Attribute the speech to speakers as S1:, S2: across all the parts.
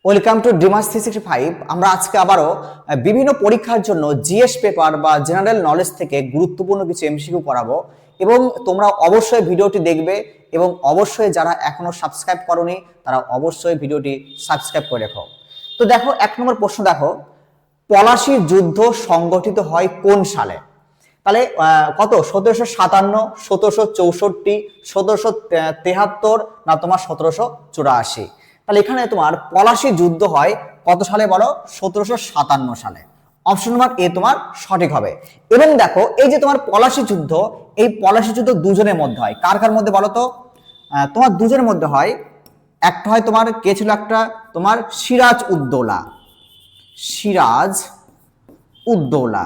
S1: Welcome to ডিমাস 365। আমরা আজকে আবারও বিভিন্ন পরীক্ষার জন্য জিএস পেপার বা জেনারেল নলেজ থেকে গুরুত্বপূর্ণ কিছু এমসিকিউ পড়াবো এবং তোমরা অবশ্যই ভিডিওটি দেখবে এবং অবশ্যই যারা এখনো সাবস্ক্রাইব করোনি তারা অবশ্যই ভিডিওটি সাবস্ক্রাইব করে রেখো। তো দেখো, ১ নম্বর প্রশ্ন দেখো, পলাশীর যুদ্ধ সংগঠিত হয় কোন সালে? তাহলে কত? 1757, 1764, 1773 না তোমার 1784? তাহলে এখানে তোমার পলাশী যুদ্ধ হয় কত সালে বলো? 1757 সালে। অপশন নাম্বার এ তোমার সঠিক হবে। এবং দেখো, এই যে তোমার পলাশী যুদ্ধ, এই পলাশী যুদ্ধ দুজনের মধ্যে হয়। কার কার মধ্যে বলো তো? তোমার দুজনের মধ্যে হয়। একটা হয় তোমার, কে ছিল একটা? তোমার সিরাজ উদ্দৌলা। সিরাজ উদ্দৌলা।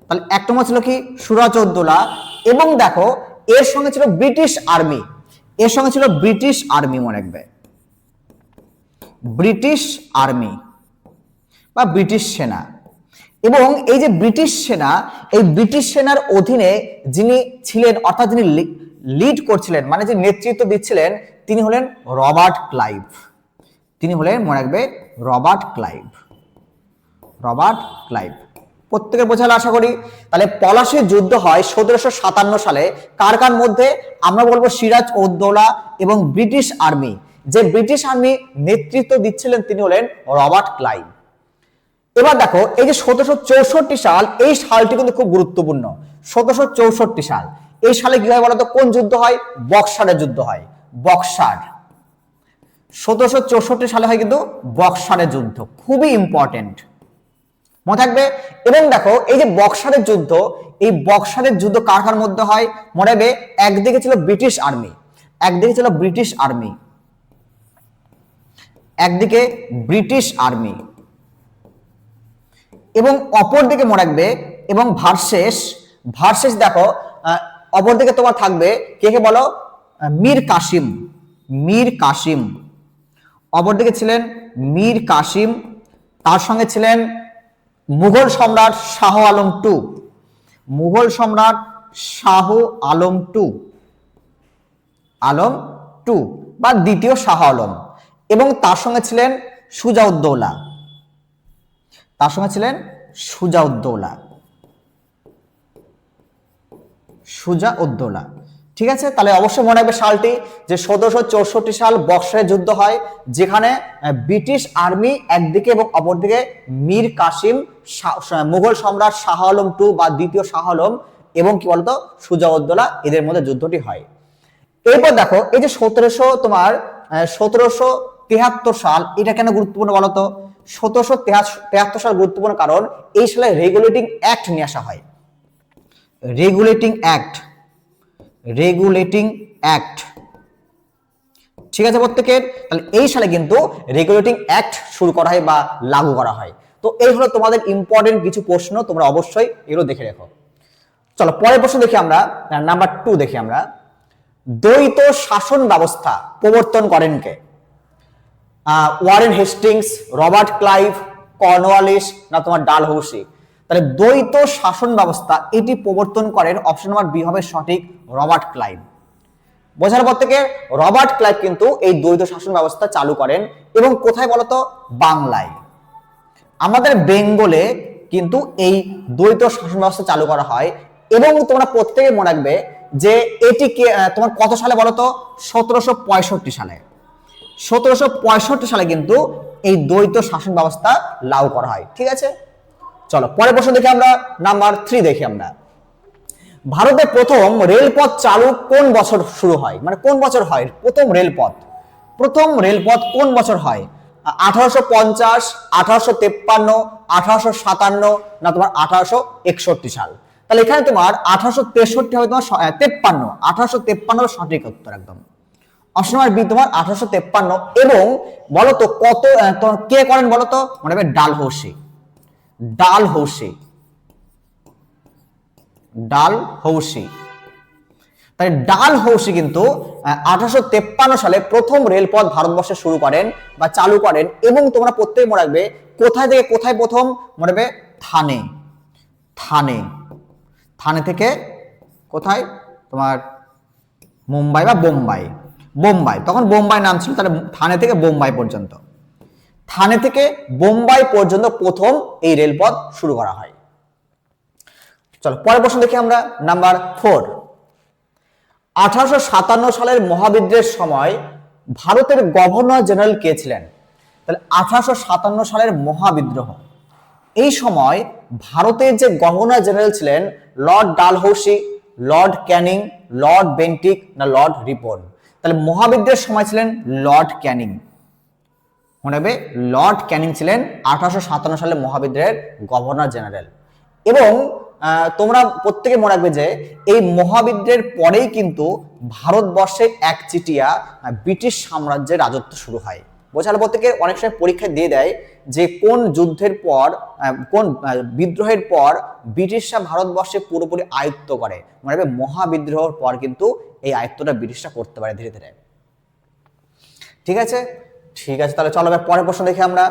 S1: তাহলে এক নম্বর ছিল কি? সিরাজ উদ্দৌলা। এবং দেখো, এর সঙ্গে ছিল ব্রিটিশ আর্মি। এর সঙ্গে ছিল ব্রিটিশ আর্মি, মনে রাখবে, ব্রিটিশ আর্মি বা ব্রিটিশ সেনা। এবং এই যে ব্রিটিশ সেনা, এই ব্রিটিশ সেনার অধীনে যিনি ছিলেন, অর্থাৎ যিনি লিড করছিলেন, মানে যে নেতৃত্ব দিচ্ছিলেন, তিনি হলেন রবার্ট ক্লাইভ। তিনি হলেন, মনে রাখবে, রবার্ট ক্লাইভ। Robert Clive. প্রত্যেকের বোঝালে আশা করি। তাহলে পলাশীর যুদ্ধ হয় 1757 সালে। কার কার মধ্যে? আমরা বলবো সিরাজ উদ্দৌলা এবং ব্রিটিশ আর্মি। যে ব্রিটিশ আর্মি নেতৃত্ব দিচ্ছিলেন তিনি হলেন রবার্ট ক্লাইভ। এবার দেখো, এই যে 1764 সাল, এই সালটি কিন্তু খুব গুরুত্বপূর্ণ। 1764 সাল, এই সালে কি হয় বলতো? কোন যুদ্ধ হয়? বক্সারের যুদ্ধ হয়। বক্সার। 1764 সালে হয় কিন্তু বক্সারের যুদ্ধ, খুবই ইম্পর্টেন্ট, মনে থাকবে। এবং দেখো, এই যে বক্সারের যুদ্ধ, এই বক্সারের যুদ্ধ কার কার মধ্যে হয়? মনে রাখবে, একদিকে ছিল ব্রিটিশ আর্মি, একদিকে ছিল ব্রিটিশ আর্মি, একদিকে ব্রিটিশ আর্মি, এবং অপরদিকে মনে রাখবে, এবং ভার্সেস, ভার্সেস দেখো, অপরদিকে তোমার থাকবে কে কে বলো? মীর কাসিম। মীর কাসিম। অপরদিকে ছিলেন মীর কাসিম। তার সঙ্গে ছিলেন মুঘল সম্রাট শাহ আলম টু। মুঘল সম্রাট শাহ আলম টু, আলম টু বা দ্বিতীয় শাহ আলম। এবং তার সঙ্গে ছিলেন সুজাউদ্দৌলা। তার সঙ্গে ছিলেন সুজাউদ্দৌলা। সুজাউদ্দৌলা। ঠিক আছে, তাহলে অবশ্যই মনে রাখবে সালটি, যে 1764 সাল বক্সারের যুদ্ধ হয়, যেখানে ব্রিটিশ আর্মি একদিকে এবং অপরদিকে মীর কাসিম, মুঘল সম্রাট শাহ আলম টু বা দ্বিতীয় শাহ আলম এবং কি বলতো সুজাউদ্দৌলা, এদের মধ্যে যুদ্ধটি হয়। এরপর দেখো, এই যে 1773 সাল, এটা কেন গুরুত্বপূর্ণ বলতো? 1773 সাল গুরুত্বপূর্ণ কারণ এই সালে রেগুলেটিং অ্যাক্ট নিয়ে আসা হয়। Regulating act. Regulating act. ঠিক আছে প্রত্যেকের? তাহলে এই সালে কিন্তু রেগুলেটিং অ্যাক্ট শুরু করা হয় বা লাগু করা হয়। তো এই হলো তোমাদের ইম্পর্টেন্ট কিছু প্রশ্ন, তোমরা অবশ্যই এগুলো দেখে রেখো। চলো পরের প্রশ্ন দেখি আমরা, নাম্বার 2 দেখি আমরা। দ্বৈত শাসন ব্যবস্থা প্রবর্তন করেন কে? Warren Hastings, Robert Clive, Cornwallis না তোমার ডালহৌসি? তাহলে দ্বৈত শাসন ব্যবস্থা এটি প্রবর্তন করেন, অপশন নাম্বার বি হবে সঠিক, রবার্ট ক্লাইভ। বোঝার পর থেকে রবার্ট ক্লাইভ কিন্তু এই দ্বৈত শাসন ব্যবস্থা চালু করেন। এবং কোথায় বলতো? বাংলায়। আমাদের বেঙ্গলে কিন্তু এই দ্বৈত শাসন ব্যবস্থা চালু করা হয়। এবং তোমরা প্রত্যেকে মনে রাখবে যে এটি তোমার কত সালে বলতো? 1765 সালে। 1765 সালে কিন্তু এই দ্বৈত শাসন ব্যবস্থা লাগু করা হয়। ঠিক আছে, চলো পরের প্রশ্ন দেখি আমরা, নাম্বার 3 দেখি আমরা। ভারতে প্রথম রেলপথ চালু কোন বছর শুরু হয়? মানে কোন বছর হয় প্রথম রেলপথ? প্রথম রেলপথ কোন বছর হয়? 1850, 1853, 1857 না তোমার 1861 সাল? তাহলে এখানে তোমার 1863 হবে, তোমার 53, 1853 সঠিক উত্তর একদম। অপশন নাম্বার বি তোমার 1853। এবং বলতো কত কে করেন বলতো? মনে হবে ডালহৌসি। ডালহৌসি। ডালহৌসি। তাই ডালহৌসি কিন্তু 1853 সালে প্রথম রেলপথ ভারতবর্ষে শুরু করেন বা চালু করেন। এবং তোমরা প্রত্যেকে মনে রাখবে কোথায় থেকে কোথায় প্রথম? মনে রাখবে থানে। থানে। থানে থেকে কোথায়? তোমার মুম্বাই বা বোম্বাই। বোম্বাই, তখন বোম্বাই নাম ছিল, তাহলে থানে থেকে বোম্বাই পর্যন্ত, থানে থেকে বোম্বাই পর্যন্ত প্রথম এই রেলপথ শুরু করা হয়। চলো পরের প্রশ্ন দেখি আমরা, নাম্বার 4। 1857 সালের মহাবিদ্রোহের সময় ভারতের গভর্নর জেনারেল কে ছিলেন? তাহলে 1857 সালের মহাবিদ্রোহ, এই সময় ভারতের যে গভর্নর জেনারেল ছিলেন Lord Dalhousie, Lord Canning, Lord Bentinck না লর্ড রিপন? তাহলে মহাবিদ্রোহের সময় ছিলেন লর্ড ক্যানিং, মনে হবে লর্ড ক্যানিং ছিলেন 1857 সালে মহাবিদ্রোহের গভর্নর জেনারেল। এবং তোমরা প্রত্যেকে মনে রাখবে যে এই মহাবিদ্রোহের পরেই কিন্তু ভারতবর্ষে একচেটিয়া ব্রিটিশ সাম্রাজ্যের রাজত্ব শুরু হয়। বোঝালে প্রত্যেকে অনেক সময় পরীক্ষায় দিয়ে দেয় যে কোন যুদ্ধের পর, কোন বিদ্রোহের পর ব্রিটিশরা ভারতবর্ষে পুরোপুরি আয়ত্ত করে। মনে রাখবে মহাবিদ্রোহের পর কিন্তু এই আয়ত্তটা ব্রিটিশরা করতে পারে ধীরে ধীরে। ঠিক আছে, ঠিক আছে, তাহলে চলো পরের প্রশ্ন দেখি আমরা।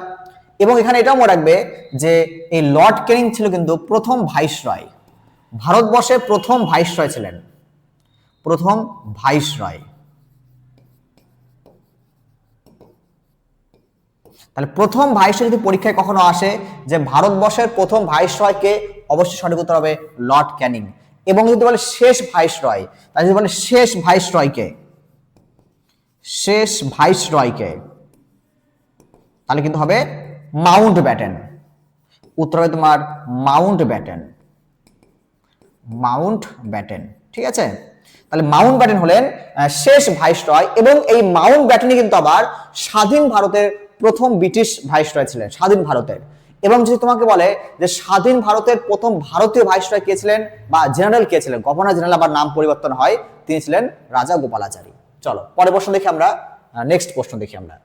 S1: এবং এখানে এটাও মনে রাখবে যে এই লর্ড ক্যানিং ছিল কিন্তু প্রথম ভাইসরয়, ভারতবর্ষের প্রথম ভাইসরয় ছিলেন, প্রথম ভাইসরয়। তাহলে প্রথম ভাইসরয় যদি পরীক্ষায় কখনো আসে যে ভারতবর্ষের প্রথম ভাইসরয়কে, অবশ্যই সঠিক উত্তর হবে লর্ড ক্যানিং। এবং যদি বলে শেষ ভাইসরয়, তাহলে যদি বলে শেষ ভাইসরয়কে, শেষ ভাইসরয়কে, তাহলে কিন্তু হবে মাউন্ট ব্যাটেন। উত্তর হবে তোমার মাউন্ট ব্যাটেন, মাউন্ট ব্যাটেন। ঠিক আছে, তাহলে মাউন্ট ব্যাটেন হলেন শেষ ভাইসরয়। এবং এই মাউন্ট ব্যাটেনই কিন্তু আবার স্বাধীন ভারতের প্রথম ব্রিটিশ ভাইসরয় ছিলেন, স্বাধীন ভারতের। এবং যদি তোমাকে বলে যে স্বাধীন ভারতের প্রথম ভারতীয় ভাইসরয় কে ছিলেন বা জেনারেল কে ছিলেন, গভর্নর জেনারেল আবার নাম পরিবর্তন হয়, তিনি ছিলেন রাজা গোপালাচারী। চলো পরের প্রশ্ন দেখি আমরা, নেক্সট প্রশ্ন দেখি আমরা।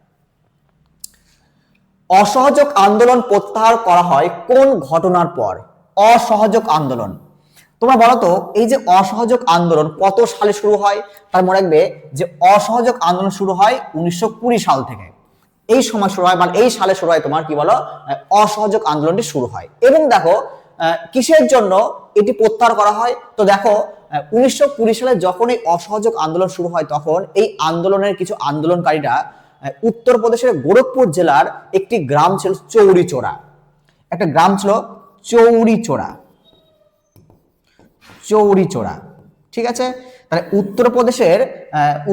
S1: অসহযোগ আন্দোলন প্রত্যাহার করা হয় কোন ঘটনার পর? অসহযোগ আন্দোলন, তোমরা বলো তো এই যে অসহযোগ আন্দোলন কত সালে শুরু হয়? তার মনে রাখবে যে অসহযোগ আন্দোলন শুরু হয় 1920 সাল থেকে। এই সময় শুরু হয়, মানে এই সালে শুরু হয় তোমার কি বলো, অসহযোগ আন্দোলনটি শুরু হয়। এবং দেখো কিসের জন্য এটি প্রত্যাহার করা হয়? তো দেখো 1920 সালে যখন এই অসহযোগ আন্দোলন শুরু হয়, তখন এই আন্দোলনের কিছু আন্দোলনকারীরা উত্তরপ্রদেশের গোরখপুর জেলার একটি গ্রাম ছিল চৌরিচোরা, একটা গ্রাম ছিল চৌরিচোরা, চৌরিচোরা। ঠিক আছে, তাহলে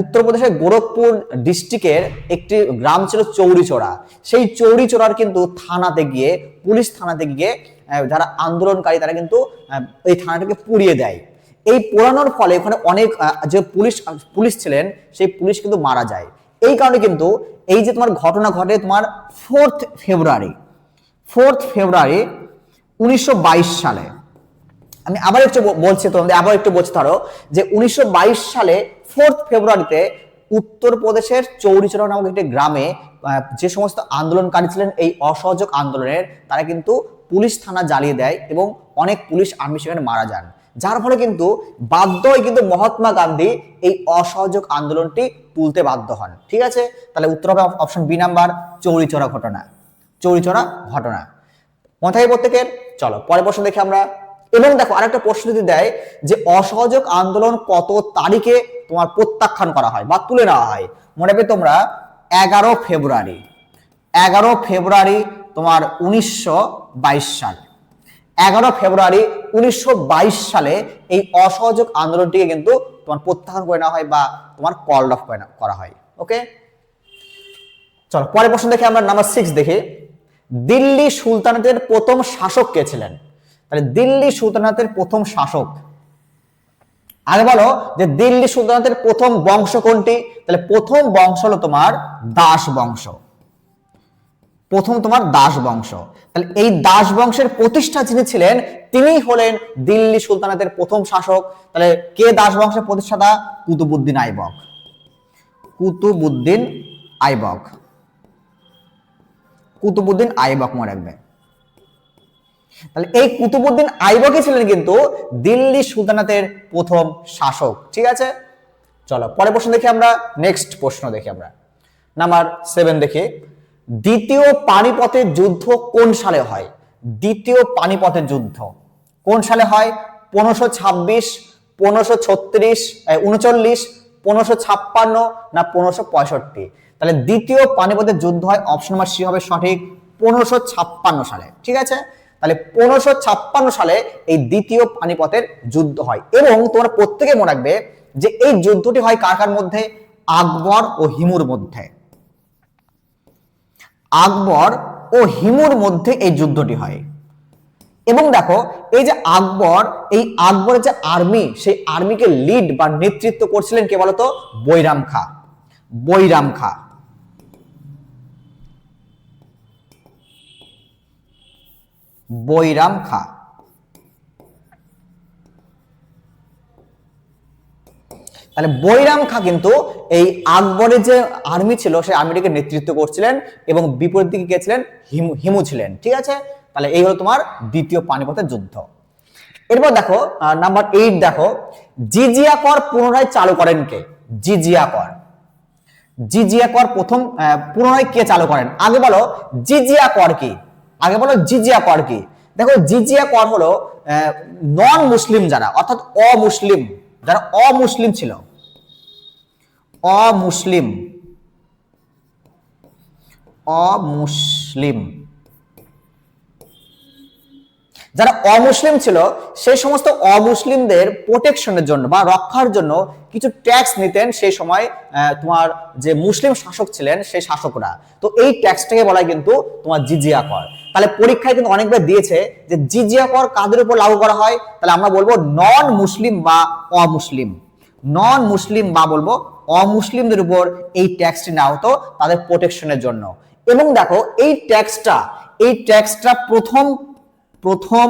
S1: উত্তরপ্রদেশের গোরখপুর ডিস্ট্রিক্টের একটি গ্রাম ছিল চৌরিচোরা। সেই চৌরিচোরার কিন্তু থানাতে গিয়ে, পুলিশ থানাতে গিয়ে যারা আন্দোলনকারী তারা কিন্তু এই থানাটাকে পুড়িয়ে দেয়। এই পোড়ানোর ফলে ওখানে অনেক যে পুলিশ ছিলেন সেই পুলিশ কিন্তু মারা যায়। এই কারণে কিন্তু এই যে তোমার ঘটনা ঘটে তোমার 4 ফেব্রুয়ারি 1922 সালে। আমি আবার একটু বলছি তোমাদের, আবার একটু বলছি ধরো যে 1922 সালে 4 ফেব্রুয়ারিতে উত্তরপ্রদেশের চৌরিচোরা নামক একটি গ্রামে যে সমস্ত আন্দোলনকারী ছিলেন এই অসহযোগ আন্দোলনের, তারা কিন্তু পুলিশ থানা জ্বালিয়ে দেয় এবং অনেক পুলিশ আর্মি সেখানে মারা যান। যার ফলে কিন্তু বাধ্য হয়ে কিন্তু মহাত্মা গান্ধী এই অসহযোগ আন্দোলনটি তুলতে বাধ্য হন। ঠিক আছে, তাহলে উত্তর হবে অপশন বি নাম্বার, চৌরিচোরা ঘটনা, চৌরিচোরা ঘটনা। মাথায় প্রত্যেকের। চলো পরের প্রশ্ন দেখি আমরা। এবং দেখো আরেকটা প্রশ্ন যদি দেয় যে অসহযোগ আন্দোলন কত তারিখে তোমার প্রত্যাখ্যান করা হয় বা তুলে নেওয়া হয়? মনে রাখবে তোমরা 11 ফেব্রুয়ারি তোমার 1922 সাল, 11 ফেব্রুয়ারি 1922 সালে এই অসহযোগ আন্দোলনটিকে কিন্তু তোমার প্রত্যাখ্যান করে নেওয়া হয় বা তোমার কল অফ করা হয়। ওকে, চলো পরের প্রশ্ন দেখি আমরা, নাম্বার 6 দেখি। দিল্লি সুলতানাতের প্রথম শাসক কে ছিলেন? তাহলে দিল্লি সুলতানাতের প্রথম শাসক, আগে বলো যে দিল্লি সুলতানাতের প্রথম বংশ কোনটি? তাহলে প্রথম বংশ হলো তোমার দাস বংশ, প্রথম তোমার দাস বংশ। তাহলে এই দাস বংশের প্রতিষ্ঠা যিনি ছিলেন তিনিই হলেন দিল্লি সুলতানাতের প্রথম শাসক। তাহলে কে দাস বংশের প্রতিষ্ঠাতা? কুতুবউদ্দিন আইবক, কুতুবউদ্দিন আইবক, কুতুবউদ্দিন আইবক মনে রাখবে। তাহলে এই কুতুবউদ্দিন আইবকই ছিলেন কিন্তু দিল্লি সুলতানাতের প্রথম শাসক। ঠিক আছে, চলো পরের প্রশ্ন দেখি আমরা, নেক্সট প্রশ্ন দেখি আমরা, নাম্বার 7 দেখি। দ্বিতীয় পানিপথের যুদ্ধ কোন সালে হয়? দ্বিতীয় পানিপথের যুদ্ধ কোন সালে হয়? 1526, 1536, 39, 1556 না 1565? তাহলে দ্বিতীয় পানিপথের যুদ্ধ হয়, অপশন নাম্বার সি হবে সঠিক, 1556 সালে। ঠিক আছে, তাহলে 1556 সালে এই দ্বিতীয় পানিপথের যুদ্ধ হয়। এবং তোমরা প্রত্যেকে মনে রাখবে যে এই যুদ্ধটি হয় কার কার মধ্যে? আকবর ও হিমুর মধ্যে। আকবর ও হিমুর মধ্যে এই যুদ্ধটি হয়। এবং দেখো এই যে আকবর, এই আকবরের যে আর্মি, সেই আর্মিকে লিড বা নেতৃত্ব করছিলেন কে বলতো? বৈরাম খাঁ। বৈরাম খাঁ। বৈরাম খাঁ। তাহলে বৈরাম খাঁ কিন্তু এই আকবরের যে আর্মি ছিল সেই আর্মিটিকে নেতৃত্ব করছিলেন এবং বিপরীত দিকে কে ছিলেন? হিমু ছিলেন। ঠিক আছে, তাহলে এই হলো তোমার দ্বিতীয় পানিপথের যুদ্ধ। এরপর দেখো নাম্বার 8, দেখো জিজিয়া কর পুনরায় চালু করেন কে? জিজিয়া কর। জিজিয়া কর প্রথম পুনরায় কে চালু করেন? আগে বলো জিজিয়া কর কি? আগে বলো জিজিয়া কর কি? দেখো জিজিয়া কর হলো নন মুসলিম যারা, অর্থাৎ অমুসলিম, যারা অমুসলিম ছিল, অমুসলিম, অমুসলিম যারা অমুসলিম ছিল সেই সমস্ত অমুসলিমদের প্রোটেকশনের জন্য বা রক্ষার জন্য কিছু ট্যাক্স নিতেন সেই সময় তোমার যে মুসলিম শাসক ছিলেন সেই শাসকরা। তো এই ট্যাক্সটাকে বলা হয় কিন্তু তোমার জিজিয়া কর। তাহলে পরীক্ষায় কিন্তু অনেকবার দিয়েছে যে জিজিয়া কর কাদের উপর লাগু করা হয়? তাহলে আমরা বলবো নন মুসলিম বা অমুসলিম, নন মুসলিম বা বলবো অমুসলিমদের উপর এই ট্যাক্সটি নেওয়া হতো তাদের প্রোটেকশনের জন্য। এবং দেখো এই ট্যাক্সটা প্রথম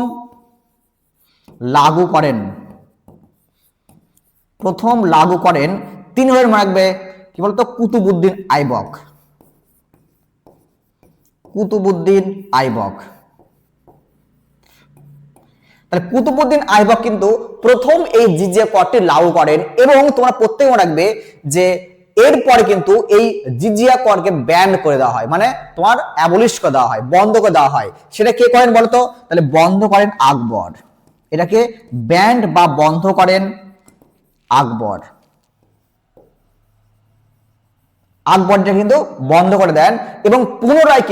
S1: লাগু করেন তিনি হলেন, মনে রাখবে কি বলতো? কুতুবউদ্দিন আইবক। কুতুবউদ্দিন আইবক। তাহলে কুতুবউদ্দিন আইবক কিন্তু প্রথম এই জিজিয়া করটি লাগু করেন। এবং তোমরা প্রত্যেকে মনে রাখবে যে এরপরে কিন্তু এই জিজিয়া করকে ব্যান করে দেওয়া হয়, মানে তোমার অ্যাবলিশ করে দেওয়া হয়, বন্ধ করে দেওয়া হয়। সেটা কে করেন বলতো? তাহলে বন্ধ করেন আকবর। এটাকে ব্যান্ড বা বন্ধ করেন আকবর। আকবরটা কিন্তু বন্ধ করে দেন এবং পুনরায়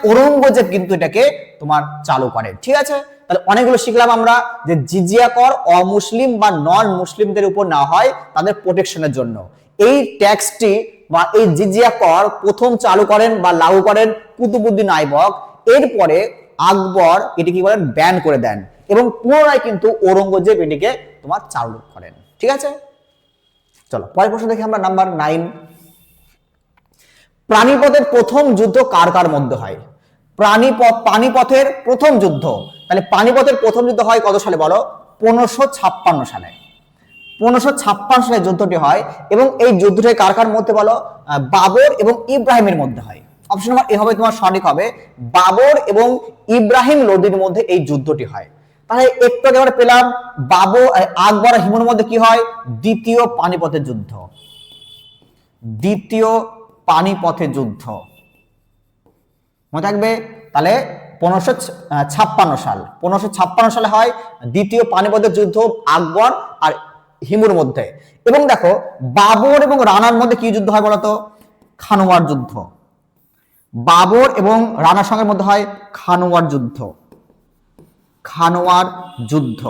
S1: ঔরঙ্গজেব কিন্তু এটাকে তোমার চালু করেন। ঠিক আছে, তাহলে অনেকগুলো শিখলাম আমরা যে জিজিয়া কর অমুসলিম বা নন মুসলিমদের উপর নেওয়া হয় তাদের প্রোটেকশনের জন্য। এই ট্যাক্সটি বা এই জিজিয়া কর প্রথম চালু করেন বা লাগু করেন কুতুবউদ্দিন আইবক। এরপরে আকবর এটি কি করেন? ব্যান করে দেন এবং পুনরায় কিন্তু ঔরঙ্গজেব এটিকে তোমার চালু করেন। ঠিক আছে, চলো পরের প্রশ্ন দেখি আমরা, নাম্বার 9। পানিপথের প্রথম যুদ্ধ কার কার মধ্যে হয়? পানিপথের প্রথম যুদ্ধ, তাহলে পানিপথের প্রথম যুদ্ধ হয় কত সালে বলো? 1556 সালে। 1556 সালে যুদ্ধটি হয় এবং এই যুদ্ধটি কার কার মধ্যে বলো? বাবর এবং ইব্রাহিমের মধ্যে হয়। অপশন নাম্বার এ হবে তোমার সঠিক হবে, বাবর এবং ইব্রাহিম লোদির মধ্যে এই যুদ্ধটি হয়। তাহলে একটু আগে আমরা পেলাম আকবর আর হিমুর মধ্যে কি হয়? দ্বিতীয় পানিপথের যুদ্ধ। দ্বিতীয় পানিপথের যুদ্ধ মনে থাকবে। তাহলে 1556 সালে হয় দ্বিতীয় পানিপথের যুদ্ধ আকবর আর হিমুর মধ্যে। এবং দেখো বাবর এবং রানার মধ্যে কি যুদ্ধ হয় বলতো? খানোয়ার যুদ্ধ। বাবর এবং রানার সঙ্গের মধ্যে হয় খানোয়ার যুদ্ধ। খানোয়ার যুদ্ধ।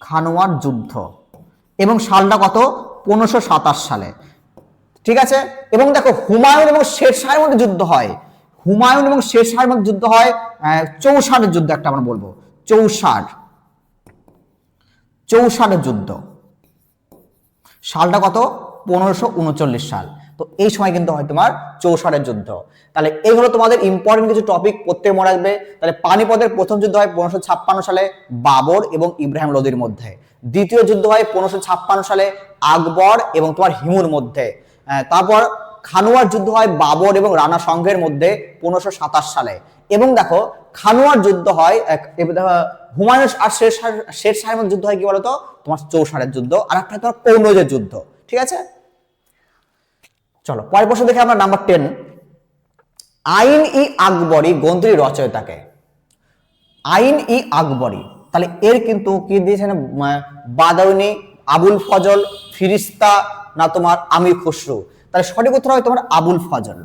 S1: খানোয়ার যুদ্ধ এবং সালটা কত? 1527 সালে। ঠিক আছে, এবং দেখো হুমায়ুন এবং শেরশাহের মধ্যে যুদ্ধ হয়। হুমায়ুন এবং শেরশাহের মধ্যে যুদ্ধ হয় চৌসারের যুদ্ধ, একটা আমরা বলবো চৌসারের যুদ্ধ। সালটা কত? 1539 সাল। তো এই সময় কিন্তু হয় তোমার চৌসারের যুদ্ধ। তাহলে এই হলো তোমাদের ইম্পর্টেন্ট কিছু টপিক, প্রত্যেক মনে রাখবে। তাহলে পানিপথের প্রথম যুদ্ধ হয় 1556 সালে বাবর এবং ইব্রাহিম লোদির মধ্যে। দ্বিতীয় যুদ্ধ হয় 1556 সালে আকবর এবং তোমার হিমুর মধ্যে। তারপর খানোয়ার যুদ্ধ হয় বাবর এবং রানা সংঘের মধ্যে 1527 সালে। এবং দেখো খানোয়ার যুদ্ধ হয় হুমায়ুন আর শেরশাহের মধ্যে যুদ্ধ হয় কি বলতো? তোমার চৌসারের যুদ্ধ। আর একটা তোমার কনৌজের যুদ্ধ। ঠিক আছে, চলো পরের প্রশ্ন দেখে আমরা, নাম্বার 10। আইন-ই-আকবরী গ্রন্থটির রচয়িতাকে? আইন-ই-আকবরী, তাহলে এর কিন্তু কি দিয়েছেন? বাদাউনি আবুল ফজল, ফিরিস্তা, না তোমার আমির খসরু? তাহলে সঠিক উত্তর হবে তোমার আবুল ফজল।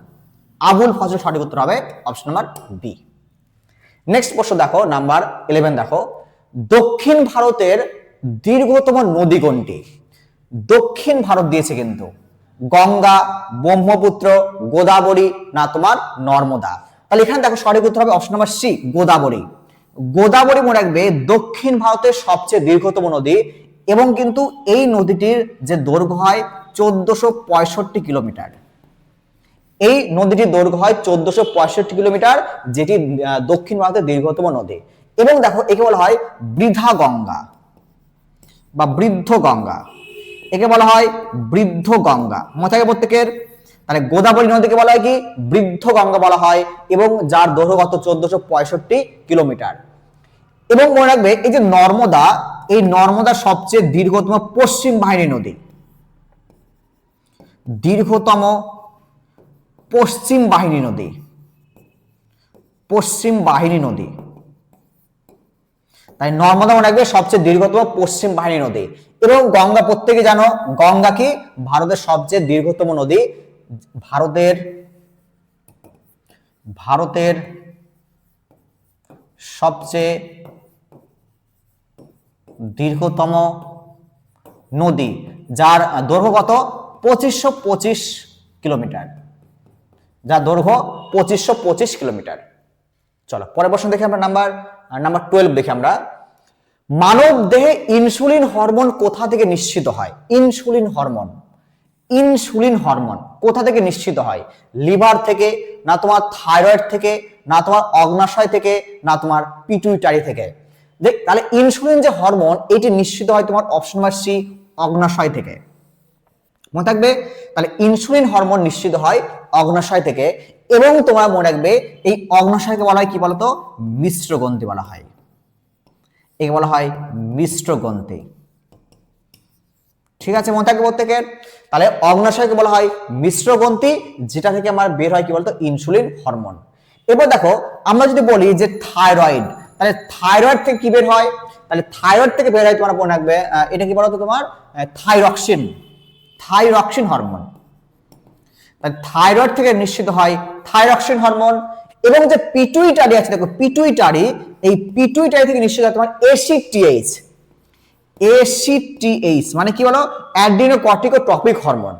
S1: আবুল ফজল সঠিক উত্তর হবে অপশন নাম্বার বি। নেক্সট প্রশ্ন দেখো, নাম্বার 11 দেখো, দক্ষিণ ভারতের দীর্ঘতম নদী কোনটি? দক্ষিণ ভারত দিয়েছে কিন্তু, গঙ্গা, ব্রহ্মপুত্র, গোদাবরী, না তোমার নর্মদা? তাহলে এখানে দেখো সঠিক উত্তর হবে option number C, Godavari. Godavari মনে রাখবে দক্ষিণ ভারতের সবচেয়ে দীর্ঘতম নদী, এবং কিন্তু এই নদীটির যে দৈর্ঘ্য হয় 1465 কিলোমিটার। এই নদীটির দৈর্ঘ্য হয় 1465 কিলোমিটার, যেটি দক্ষিণ ভারতের দীর্ঘতম নদী। এবং দেখো একে বলা হয় বৃদ্ধা গঙ্গা বা বৃদ্ধ গঙ্গা, একে বলা হয় বৃদ্ধ গঙ্গা, মাথায় প্রত্যেকের। তাহলে গোদাবরী নদীকে বলা হয় কি? বৃদ্ধ গঙ্গা বলা হয়, এবং যার দৈর্ঘ্য কত? 1465 কিলোমিটার। এবং মনে রাখবে এই যে নর্মদা, এই নর্মদা সবচেয়ে দীর্ঘতম পশ্চিম বাহিনী নদী, দীর্ঘতম পশ্চিম বাহিনী নদী, পশ্চিম বাহিনী নদী। তাই নর্মদা মনে রাখবে সবচেয়ে দীর্ঘতম পশ্চিম বাহিনী নদী। এবং গঙ্গা প্রত্যেকে জানো, গঙ্গা কি ভারতের সবচেয়ে দীর্ঘতম নদী, ভারতের সবচেয়ে দীর্ঘতম নদী, যার দৈর্ঘ্য কত? 2525 কিলোমিটার, যার দৈর্ঘ্য 2525 কিলোমিটার। চলো পরের প্রশ্ন দেখি আমরা, নাম্বার 12 দেখি আমরা, মানব দেহে ইনসুলিন হরমোন কোথা থেকে নিঃসৃত হয়? ইনসুলিন হরমোন, ইনসুলিন হরমোন কোথা থেকে নিঃসৃত হয়? লিভার থেকে, না তোমার থাইরয়েড থেকে, না তোমার অগ্নাশয় থেকে, না তোমার পিটুইটারি থেকে? দেখ তাহলে ইনসুলিন যে হরমোন, এটি নিঃসৃত হয় তোমার অপশন নাম্বার সি, অগ্নাশয় থেকে। মনে থাকবে, তাহলে ইনসুলিন হরমোন নিঃসৃত হয় অগ্নাশয় থেকে। এবং তোমরা মনে রাখবে এই অগ্নাশয়কে বলা হয় কি বলতো? মিশ্র গ্রন্থি বলা হয়, একে বলা হয় মিশ্র গ্রন্থি। ঠিক আছে, মনে থাকবে প্রত্যেকের। তাহলে অগ্নাশয়কে বলা হয় মিশ্র গ্রন্থি, যেটা থেকে আমার বের হয় কি বলতো? Insulin hormone. এবার দেখো আমরা যদি বলি যে থাইরয়েড, তাহলে থাইরয়েড থেকে কি বের হয়? তাহলে থাইরয়েড থেকে বের হয় তোমার মনে রাখবে এটা কি বলতো? তোমার থাইরক্সিন, থাইরক্সিন হরমোন। তাহলে থাইরয়েড থেকে নিঃসৃত হয় থাইরক্সিন হরমোন। এবং যে পিটুইটারি আছে, দেখো পিটুইটারি, এই পিটুইটারি থেকে নিঃসৃত হয় তোমার এসিটিএইচ। এসিটিএইচ মানে কি বলো? Adrenocorticotropic hormone.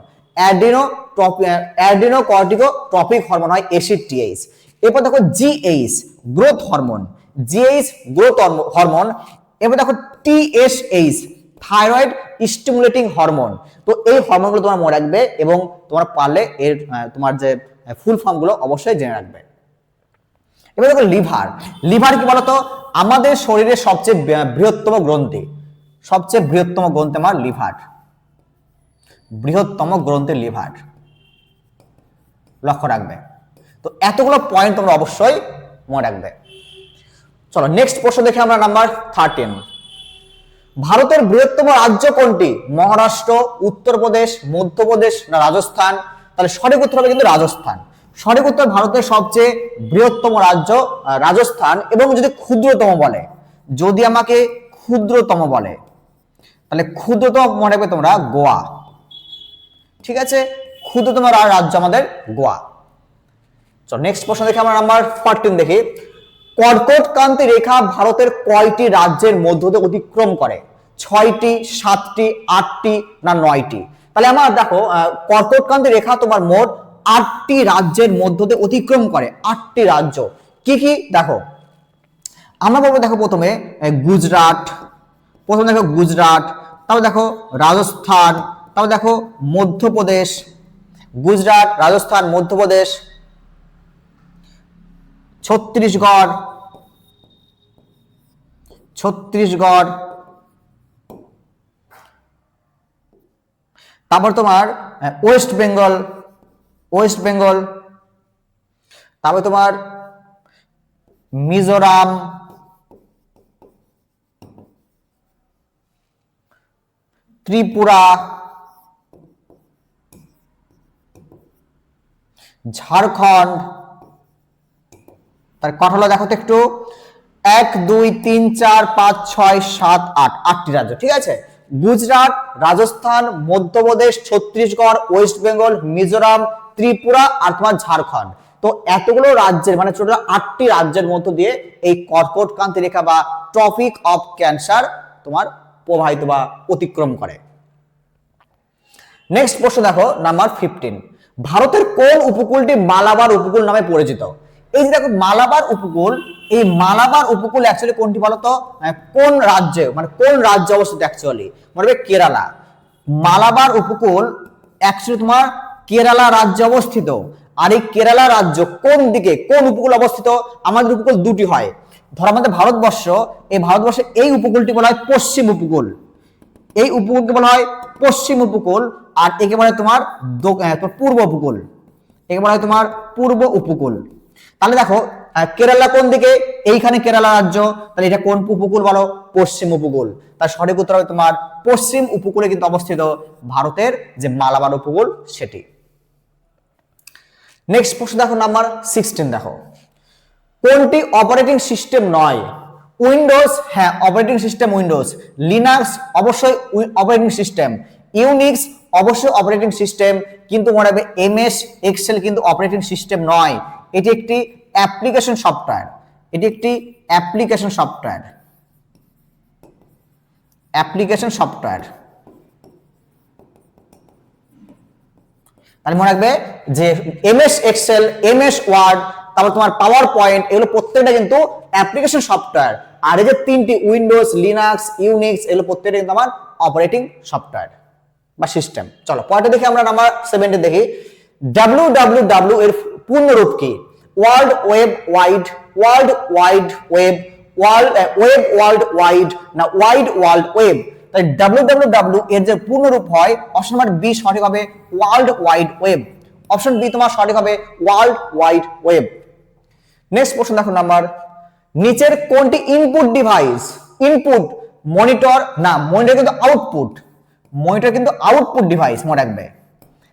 S1: অ্যাড্রিনোকর্টিকোট্রপিক হরমোন হয় এসিটিএইচ। এরপর দেখো GH, growth hormone, GH growth hormone. এরপর দেখো টিএসএইচ, থাইরয়েড স্টিমুলেটিং হরমোন। তো এই হরমোনগুলো তোমার মনে রাখবে, এবং তোমার পারলে এর তোমার যে ফুল ফর্মগুলো অবশ্যই জেনে রাখবে। এবার দেখো লিভার, লিভার কি বলতো? আমাদের শরীরের সবচেয়ে বৃহত্তম গ্রন্থি, সবচেয়ে বৃহত্তম গ্রন্থি আমার লিভার, বৃহত্তম গ্রন্থি লিভার, লক্ষ্য রাখবে। তো এতগুলো পয়েন্ট তোমরা অবশ্যই মনে রাখবে। চলো নেক্সট প্রশ্ন দেখে আমরা, নাম্বার 13, ভারতের বৃহত্তম রাজ্য কোনটি? মহারাষ্ট্র, উত্তরপ্রদেশ, মধ্যপ্রদেশ, না রাজস্থান? তাহলে সঠিক উত্তর হবে কিন্তু রাজস্থান। সঠিক উত্তর ভারতের সবচেয়ে বৃহত্তম রাজ্য রাজস্থান। এবং যদি ক্ষুদ্রতম বলে, যদি আমাকে ক্ষুদ্রতম বলে, তাহলে ক্ষুদ্রতম মনে রাখবে তোমরা গোয়া। ঠিক আছে, ক্ষুদ্রতম রাজ্য আমাদের গোয়া। চলো নেক্সট প্রশ্ন দেখে আমরা, নাম্বার 14 দেখি, কর্কটক্রান্তি রেখা ভারতের কয়টি রাজ্যের মধ্য দিয়ে অতিক্রম করে? 6টি, 7টি, 8টি, না 9টি? তাহলে আমার দেখো কর্কটক্রান্তি রেখা তোমার মোট 8টি রাজ্যের মধ্য দিয়ে অতিক্রম করে। 8টি রাজ্য কি কি দেখো, আমরা বলবো দেখো প্রথমে গুজরাট, প্রথমে দেখো গুজরাট, তারপর দেখো রাজস্থান, তারপর দেখো মধ্যপ্রদেশ, গুজরাট, রাজস্থান, মধ্যপ্রদেশ, ছত্তিশগড়, ছত্তিশগড়, তারপর তোমার ওয়েস্ট বেঙ্গল, ওয়েস্ট বেঙ্গল, তারপর তোমার মিজোরাম, ত্রিপুরা, ঝাড়খণ্ড। তার কথা হলো দেখো তো একটু, 1 2 3 4 5 6 7 8, 8টি রাজ্য। ঠিক আছে, গুজরাট, রাজস্থান, মধ্যপ্রদেশ, ছত্তিশগড়, ওয়েস্ট বেঙ্গল, মিজোরাম, ত্রিপুরা আর তোমার ঝাড়খণ্ড। তো এতগুলো রাজ্যের মানে টোটাল 8টি রাজ্যের মধ্য দিয়ে এই কর্কটক্রান্তি রেখা বা ট্রপিক অফ ক্যান্সার তোমার প্রবাহিত বা অতিক্রম করে। নেক্সট প্রশ্ন দেখো নাম্বার 15, ভারতের কোন উপকূলটি মালাবার উপকূল নামে পরিচিত? এই যে দেখো মালাবার উপকূল, এই মালাবার উপকূল অ্যাকচুয়ালি কোনটি বলতো, কোন রাজ্যে মানে কোন রাজ্যে অবস্থিত? অ্যাকচুয়ালি মনে হবে কেরালা। মালাবার উপকূল অ্যাকচুয়ালি তোমার কেরালা রাজ্যে অবস্থিত। আর এই কেরালা রাজ্য কোন দিকে, কোন উপকূল অবস্থিত? আমাদের উপকূল দুটি হয়, ধরো আমাদের ভারতবর্ষ, এই ভারতবর্ষে এই উপকূলটি বলা হয় পশ্চিম উপকূল, এই উপকূলকে বলা হয় পশ্চিম উপকূল, আর একে বলা হয় তোমার পূর্ব উপকূল, একে বলা হয় তোমার পূর্ব উপকূল। তাহলে দেখো কেরালা কোন দিকে? এইখানে কেরালা রাজ্য, তাহলে এটা কোন উপকূল বলো? পশ্চিম উপকূল। তার সঠিক উত্তর হবে তোমার পশ্চিম উপকূলে কিন্তু অবস্থিত ভারতের যে মালাবার উপকূল সেটি। নেক্সট প্রশ্ন দেখো নাম্বার 16, দেখো কোনটি অপারেটিং সিস্টেম নয়? উইন্ডোজ, হ্যাঁ অপারেটিং সিস্টেম উইন্ডোজ। লিনাক্স অবশ্যই অপারেটিং সিস্টেম। ইউনিক্স অবশ্যই অপারেটিং সিস্টেম, কিন্তু মনে রাখবে এমএস এক্সেল কিন্তু অপারেটিং সিস্টেম নয়, এটি একটি অ্যাপ্লিকেশন সফটওয়্যার, এটি একটি অ্যাপ্লিকেশন সফটওয়্যার, অ্যাপ্লিকেশন সফটওয়্যার। তাহলে মনে রাখবে যে এমএস এক্সেল, এমএস ওয়ার্ড, তারপর তোমার পাওয়ার পয়েন্ট, এগুলো প্রত্যেকটা কিন্তু অ্যাপ্লিকেশন সফটওয়্যার। আর এই যে তিনটি উইন্ডোজ, লিনাক্স, ইউনিক্স, এগুলো প্রত্যেকটা কিন্তু আমার অপারেটিং সফটওয়্যার বা সিস্টেম। চলো পরেরটা দেখি আমরা নাম্বার 17 দেখি। www এর পূর্ণরূপ কি? World web wide, world wide web, web world wide না ওয়াইড ওয়ার্ল্ড ওয়েব? তাই www এর যে পূর্ণরূপ হয় অপশন নাম্বার বি সঠিক হবে world wide web. Option B তোমার সঠিক হবে ওয়ার্ল্ড ওয়াইড ওয়েব। নেক্সট প্রশ্ন দেখো নাম্বার, নিচের কোনটি ইনপুট ডিভাইস? ইনপুট মনিটর না, মনিটর কিন্তু আউটপুট, মনিটর কিন্তু আউটপুট ডিভাইস মনে রাখবে।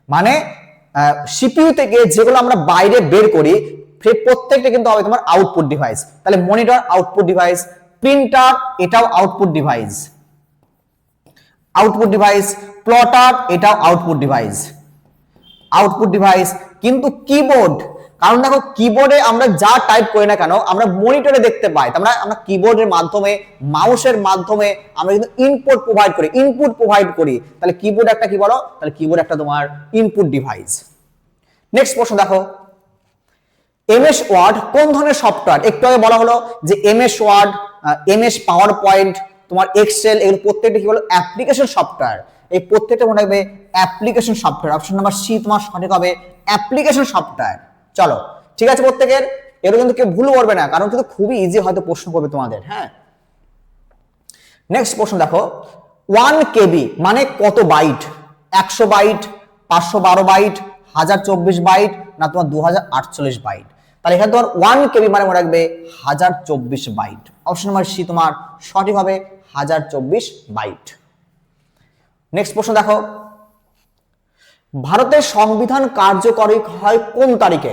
S1: মানে সিপিইউ থেকে যেগুলো আমরা বাইরে বের করি সেই প্রত্যেকটা কিন্তু হবে তোমার আউটপুট ডিভাইস। তাহলে মনিটর আউটপুট ডিভাইস, প্রিন্টার এটাও output device, output device, plotter এটাও আউটপুট ডিভাইস, আউটপুট ডিভাইস। কিন্তু কিবোর্ড, কারণ দেখো কিবোর্ডে আমরা যা টাইপ করি না কেন আমরা মনিটরে দেখতে পাই, আমরা কিবোর্ডের মাধ্যমে, মাউসের মাধ্যমে আমরা কিন্তু ইনপুট প্রোভাইড করি, ইনপুট প্রোভাইড করি। তাহলে কিবোর্ড একটা কি বলো? তাহলে কিবোর্ড একটা তোমার ইনপুট ডিভাইস। নেক্সট প্রশ্ন দেখো, এমএস ওয়ার্ড কোন ধরনের সফটওয়্যার? একটু আগে বলা হলো যে MS Word, MS PowerPoint, তোমার এক্সেল, এগুলো প্রত্যেকটা কি বলো? Application software. এই প্রত্যেকটা মনে রাখবে application software. Option number C তোমার সঠিক হবে অ্যাপ্লিকেশন সফটওয়্যার। চলো ঠিক আছে প্রত্যেকের, এরও কিন্তু কেউ ভুল করবে না, কারণ কিন্তু খুবই ইজি হয়তো প্রশ্ন করবে তোমাদের। হ্যাঁ নেক্সট প্রশ্ন দেখো, 1 কেবি মানে কত বাইট? 100 বাইট, 512 বাইট, 1024 বাইট না তোমার 2048 বাইট? তাহলে এখানে তোমার 1 কেবি মানে মনে রাখবে 1024 বাইট। অপশন নাম্বার সি তোমার সঠিক হবে 1024 বাইট। নেক্সট প্রশ্ন দেখো, ভারতের সংবিধান কার্যকরী হয় কোন তারিখে?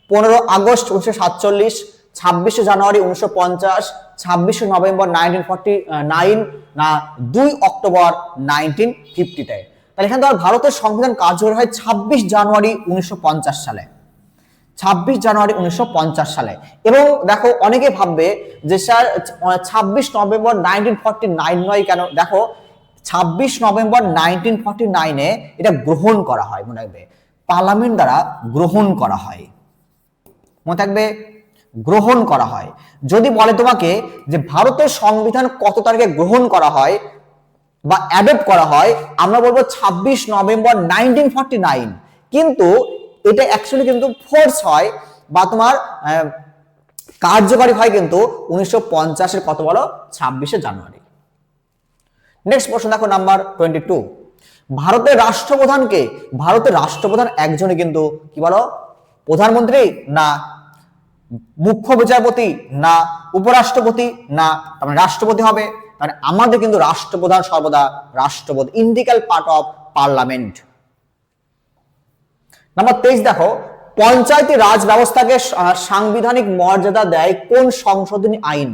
S1: 15 আগস্ট 1947, 26 জানুয়ারি 1950, 26 নভেম্বর 1949 না 2 অক্টোবর 1950-তে? তাহলে এখানে তোমার ভারতের সংবিধান কার্যকরী হয় 26 জানুয়ারি 1950 সালে, 26 জানুয়ারি 1950 সালে। এবং দেখো অনেকে ভাববে যে স্যার 26 নভেম্বর 1949 নয় কেন? দেখো 26 নভেম্বর 1949-এ এটা গ্রহণ করা হয়, মনে রাখবে পার্লামেন্ট দ্বারা গ্রহণ করা হয়, মনে থাকবে গ্রহণ করা হয়। যদি বলে তোমাকে যে ভারতের সংবিধান কত তারিখে গ্রহণ করা হয় বা অ্যাডপ্ট করা হয়, আমরা বলবো 26 নভেম্বর 1949, কিন্তু এটা অ্যাকচুয়ালি কিন্তু ফোর্স হয় বা তোমার কার্যকরী হয় কিন্তু 1950-এর কত বলো? 26 জানুয়ারি। নেক্সট প্রশ্ন দেখো নাম্বার 22, ভারতের রাষ্ট্রপ্রধানকে? ভারতের রাষ্ট্রপ্রধান একজনই কিন্তু কি বলো? প্রধানমন্ত্রী না মুখ্য বিচারপতি না উপরাষ্ট্রপতি না তার রাষ্ট্রপতি হবে? মানে আমাদের কিন্তু রাষ্ট্রপ্রধান সর্বদা রাষ্ট্রপতি, integral part of parliament. Number 23 দেখো, পঞ্চায়েতি রাজ ব্যবস্থাকে সাংবিধানিক মর্যাদা দেয় কোন সংশোধনী আইন?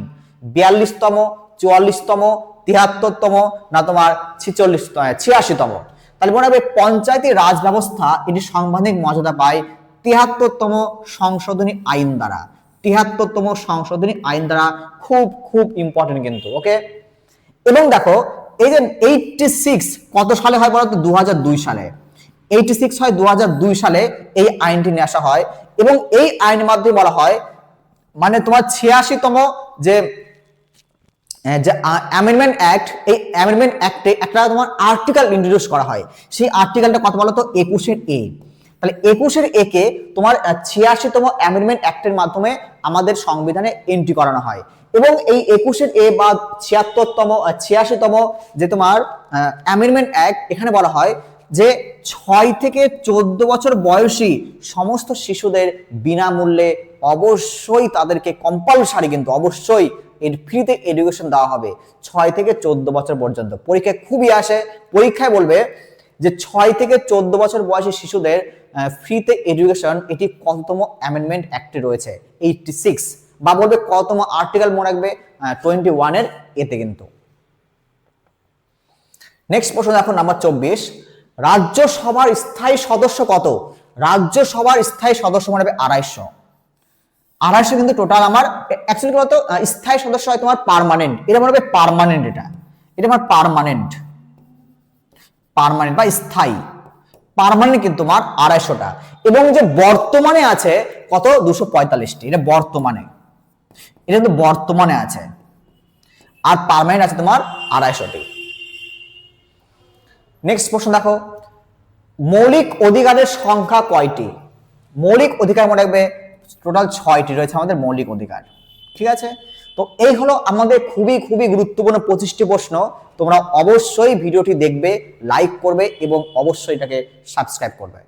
S1: 42তম, 44তম, 73তম, না তোমার 86তম? তাহলে মনে হবে পঞ্চায়েতি রাজ ব্যবস্থা এটি সাংবিধানিক মর্যাদা পায় 73তম সংশোধনী আইন দ্বারা। 73তম সংশোধনী আইন দ্বারা। খুব খুব ইম্পর্টেন্ট কিন্তু, ওকে। এবং দেখো এই যে 86 কত সালে হয় বলতো? 2002 সালে। 86 হয় 2002 সালে এই আইনটি নিয়ে আসা হয়, এবং এই আইনের মাধ্যমে বলা হয় মানে তোমার 86তম যে অ্যামেন্ডমেন্ট অ্যাক্ট, এই অ্যামেন্ডমেন্ট অ্যাক্টে একটা তোমার আর্টিকেল ইন্ট্রোডিউস করা হয়। সেই আর্টিকেলটা কত বলতো? 21 তাহলে 21 কে তোমার 86তম অ্যামেন্ডমেন্ট অ্যাক্টের মাধ্যমে আমাদের সংবিধানে এন্ট্রি করানো হয়। এবং এই 21 বা 86তম যে তোমার অ্যামেন্ডমেন্ট অ্যাক্ট, এখানে বলা হয় যে 6 থেকে 14 বছর বয়সী সমস্ত শিশুদের বিনামূল্যে অবশ্যই তাদেরকে কম্পালসারি কিন্তু অবশ্যই এর ফ্রিতে এডুকেশন দেওয়া হবে 6 থেকে 14 বছর পর্যন্ত। পরীক্ষায় খুবই আসে, পরীক্ষায় বলবে যে 6 থেকে 14 বছর বয়সী শিশুদের ফ্রিতে এডুকেশন, এটি কততম অ্যামেন্ডমেন্ট অ্যাক্টে রয়েছে? 86, বা বলবে কততম আর্টিকেল মনে রাখবে? 21 এর এতে কিন্তু। নেক্সট প্রশ্ন দেখো নাম্বার 24, রাজ্যসভার স্থায়ী সদস্য কত? রাজ্যসভার স্থায়ী সদস্য মনে হবে 250 কিন্তু টোটাল আমার অ্যাকচুয়ালি বলতো স্থায়ী সদস্য হয় তোমার পার্মানেন্ট, এটা মনে হবে পার্মানেন্ট, এটা আমার পার্মানেন্ট বা স্থায়ী। পার্মানেন্ট কিন্তু তোমার 250টা, এবং যে বর্তমানে আছে কত? 245টি, এটা বর্তমানে, এটা কিন্তু বর্তমানে আছে, আর পার্মানেন্ট আছে তোমার 250টি। নেক্সট প্রশ্ন দেখো, মৌলিক অধিকারের সংখ্যা কয়টি? মৌলিক অধিকার মনে রাখবে টোটাল 6টি রয়েছে আমাদের মৌলিক অধিকার, ঠিক আছে। তো এই হলো আমাদের খুবই খুবই গুরুত্বপূর্ণ 25টি প্রশ্ন। তোমরা অবশ্যই ভিডিওটি দেখবে, লাইক করবে এবং অবশ্যই এটাকে সাবস্ক্রাইব করবে।